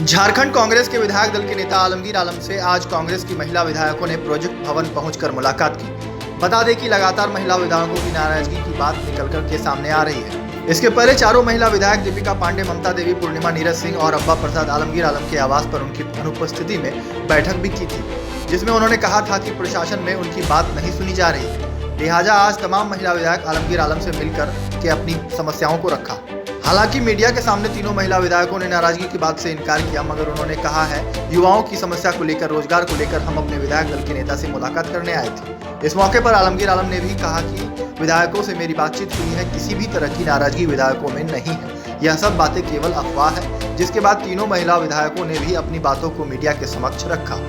झारखंड कांग्रेस के विधायक दल के नेता आलमगीर आलम से आज कांग्रेस की महिला विधायकों ने प्रोजेक्ट भवन पहुंचकर मुलाकात की। बता दें कि लगातार महिला विधायकों की नाराजगी की बात निकलकर के सामने आ रही है। इसके पहले चारों महिला विधायक दीपिका पांडे, ममता देवी, पूर्णिमा नीरज सिंह और अब्बा प्रसाद आलमगीर आलम के आवास पर उनकी अनुपस्थिति में बैठक भी की थी, जिसमें उन्होंने कहा था कि प्रशासन में उनकी बात नहीं सुनी जा रही है। लिहाजा आज तमाम महिला विधायक आलमगीर आलम से मिलकर के अपनी समस्याओं को रखा। हालांकि मीडिया के सामने तीनों महिला विधायकों ने नाराजगी की बात से इनकार किया, मगर उन्होंने कहा है युवाओं की समस्या को लेकर, रोजगार को लेकर हम अपने विधायक दल के नेता से मुलाकात करने आए थे। इस मौके पर आलमगीर आलम ने भी कहा कि विधायकों से मेरी बातचीत हुई है, किसी भी तरह की नाराजगी विधायकों में नहीं है, यह सब बातें केवल अफवाह है। जिसके बाद तीनों महिला विधायकों ने भी अपनी बातों को मीडिया के समक्ष रखा।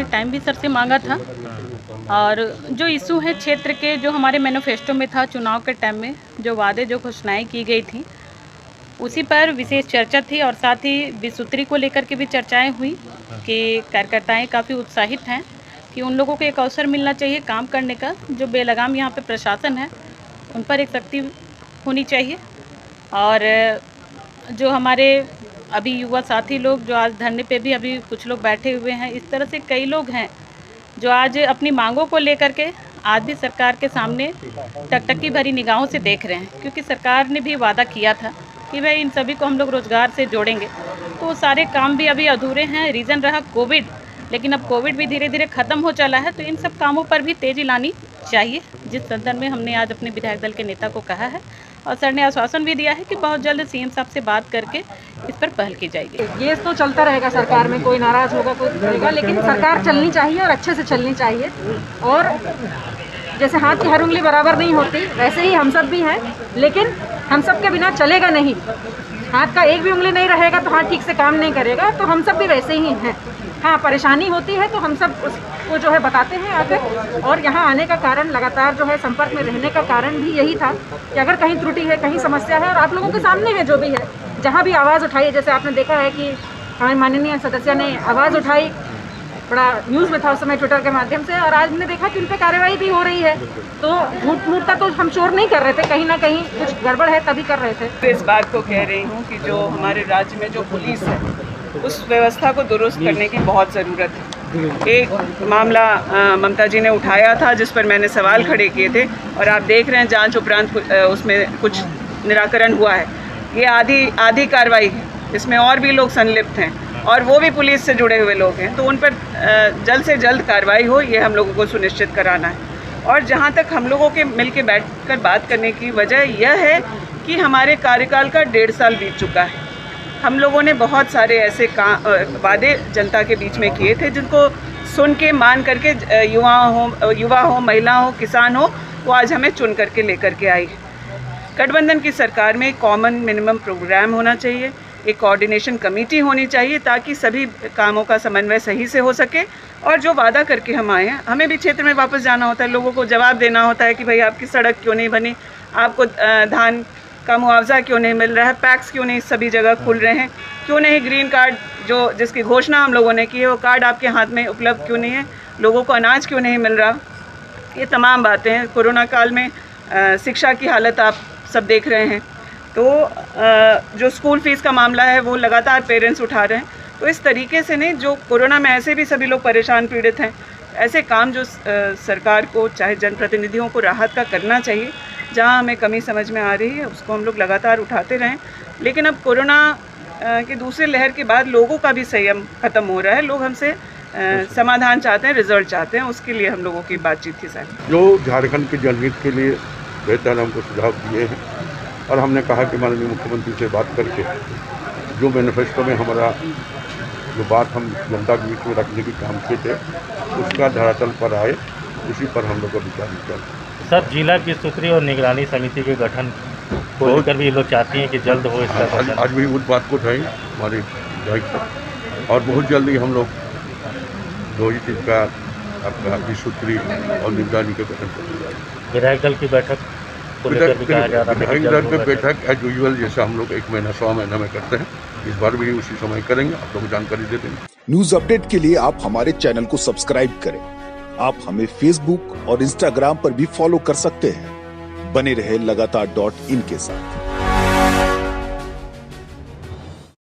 टाइम भी सर से मांगा था और जो इशू है क्षेत्र के, जो हमारे मैनिफेस्टो में था, चुनाव के टाइम में जो वादे, जो घोषणाएं की गई थी, उसी पर विशेष चर्चा थी और साथ ही विसूत्री को लेकर के भी चर्चाएं हुई कि कार्यकर्ताएं काफ़ी उत्साहित हैं कि उन लोगों को एक अवसर मिलना चाहिए काम करने का। जो बेलगाम यहाँ पे प्रशासन है, उन पर एक सख्ती होनी चाहिए। और जो हमारे अभी युवा साथी लोग जो आज धरने पे भी अभी कुछ लोग बैठे हुए हैं, इस तरह से कई लोग हैं जो आज अपनी मांगों को लेकर के आज भी सरकार के सामने टकटकी भरी निगाहों से देख रहे हैं, क्योंकि सरकार ने भी वादा किया था कि भाई इन सभी को हम लोग रोजगार से जोड़ेंगे। तो वो सारे काम भी अभी अधूरे हैं। रीज़न रहा कोविड, लेकिन अब कोविड भी धीरे धीरे ख़त्म हो चला है, तो इन सब कामों पर भी तेज़ी लानी चाहिए, जिस संदर्भ में हमने आज अपने विधायक दल के नेता को कहा है और सर ने आश्वासन भी दिया है कि बहुत जल्द सीएम साहब से बात करके इस पर पहल की जाएगी। ये तो चलता रहेगा, सरकार में कोई नाराज़ होगा, कोई करेगा, लेकिन सरकार चलनी चाहिए और अच्छे से चलनी चाहिए। और जैसे हाथ की हर उंगली बराबर नहीं होती, वैसे ही हम सब भी हैं, लेकिन हम सब के बिना चलेगा नहीं। हाथ का एक भी उंगली नहीं रहेगा तो हाथ ठीक से काम नहीं करेगा, तो हम सब भी वैसे ही हैं। हाँ, परेशानी होती है तो हम सब उसको जो है बताते हैं आकर। और यहाँ आने का कारण, लगातार जो है संपर्क में रहने का कारण भी यही था कि अगर कहीं त्रुटि है, कहीं समस्या है, और आप लोगों के सामने है जो भी है, जहाँ भी आवाज़ उठाई है, जैसे आपने देखा है कि हमारे माननीय सदस्य ने आवाज़ उठाई, बड़ा न्यूज़ में था उस समय ट्विटर के माध्यम से, और आज हमने देखा कि उन पर कार्रवाई भी हो रही है। तो झूठ मूठ का तो हम शोर नहीं कर रहे थे, कहीं ना कहीं कुछ गड़बड़ है तभी कर रहे थे। तो इस बात को कह रही हूँ कि जो हमारे राज्य में जो पुलिस है, उस व्यवस्था को दुरुस्त करने की बहुत ज़रूरत है। एक मामला ममता जी ने उठाया था, जिस पर मैंने सवाल खड़े किए थे, और आप देख रहे हैं जांच उपरांत उसमें कुछ निराकरण हुआ है। ये आधी कार्रवाई है, इसमें और भी लोग संलिप्त हैं और वो भी पुलिस से जुड़े हुए लोग हैं, तो उन पर जल्द से जल्द कार्रवाई हो, ये हम लोगों को सुनिश्चित कराना है। और जहाँ तक हम लोगों के मिल के बैठ कर बात करने की वजह यह है कि हमारे कार्यकाल का 1.5 साल बीत चुका है। हम लोगों ने बहुत सारे ऐसे वादे जनता के बीच में किए थे, जिनको सुन के, मान करके युवा हो, महिला हो, किसान हो, वो आज हमें चुन करके लेकर के आई है। गठबंधन की सरकार में कॉमन मिनिमम प्रोग्राम होना चाहिए, एक कोऑर्डिनेशन कमेटी होनी चाहिए, ताकि सभी कामों का समन्वय सही से हो सके। और जो वादा करके हम आए हैं, हमें भी क्षेत्र में वापस जाना होता है, लोगों को जवाब देना होता है कि भाई आपकी सड़क क्यों नहीं बनी, आपको धान का मुआवजा क्यों नहीं मिल रहा है, पैक्स क्यों नहीं सभी जगह खुल रहे हैं, क्यों नहीं ग्रीन कार्ड जिसकी घोषणा हम लोगों ने की है, वो कार्ड आपके हाथ में उपलब्ध क्यों नहीं है, लोगों को अनाज क्यों नहीं मिल रहा। ये तमाम बातें हैं। कोरोना काल में शिक्षा की हालत आप सब देख रहे हैं, तो जो स्कूल फीस का मामला है वो लगातार पेरेंट्स उठा रहे हैं। तो इस तरीके से नहीं, जो कोरोना में ऐसे भी सभी लोग परेशान पीड़ित हैं, ऐसे काम जो सरकार को, चाहे जनप्रतिनिधियों को राहत का करना चाहिए, जहां हमें कमी समझ में आ रही है उसको हम लोग लगातार उठाते रहें। लेकिन अब कोरोना की दूसरी लहर के बाद लोगों का भी संयम ख़त्म हो रहा है, लोग हमसे समाधान चाहते हैं, रिजल्ट चाहते हैं, उसके लिए हम लोगों की बातचीत थी सर। जो झारखंड के जनहित के लिए बेहतर हमको सुझाव दिए हैं, और हमने कहा कि माननीय मुख्यमंत्री से बात करके जो मैनिफेस्टो में हमारा जो बात हम जनता के बीच में रखने की काम किए थे, उसका धरातल पर आए, उसी पर हम लोग को विचार किया। सर, जिला विस्तृति और निगरानी समिति के गठन को लेकर भी लोग चाहती हैं कि जल्द हो इसका। आज भी उस बात को उठाई हमारे विधायक, और बहुत जल्दी हम लोग 2 ही चीज़ का आपका विस्तृति और निगरानी के गठन करेंगे। विधायक दल की बैठक को लेकर भी कहा जा रहा है। विधायक दल की बैठक एज यूजुअल जैसा हम लोग 1 महीना 100 महीना में करते हैं, इस बार भी उसी समय करेंगे, आप लोग जानकारी दे देंगे। न्यूज अपडेट के लिए आप हमारे चैनल को सब्सक्राइब करें। आप हमें फेसबुक और इंस्टाग्राम पर भी फॉलो कर सकते हैं। बने रहे लगातार .in के साथ।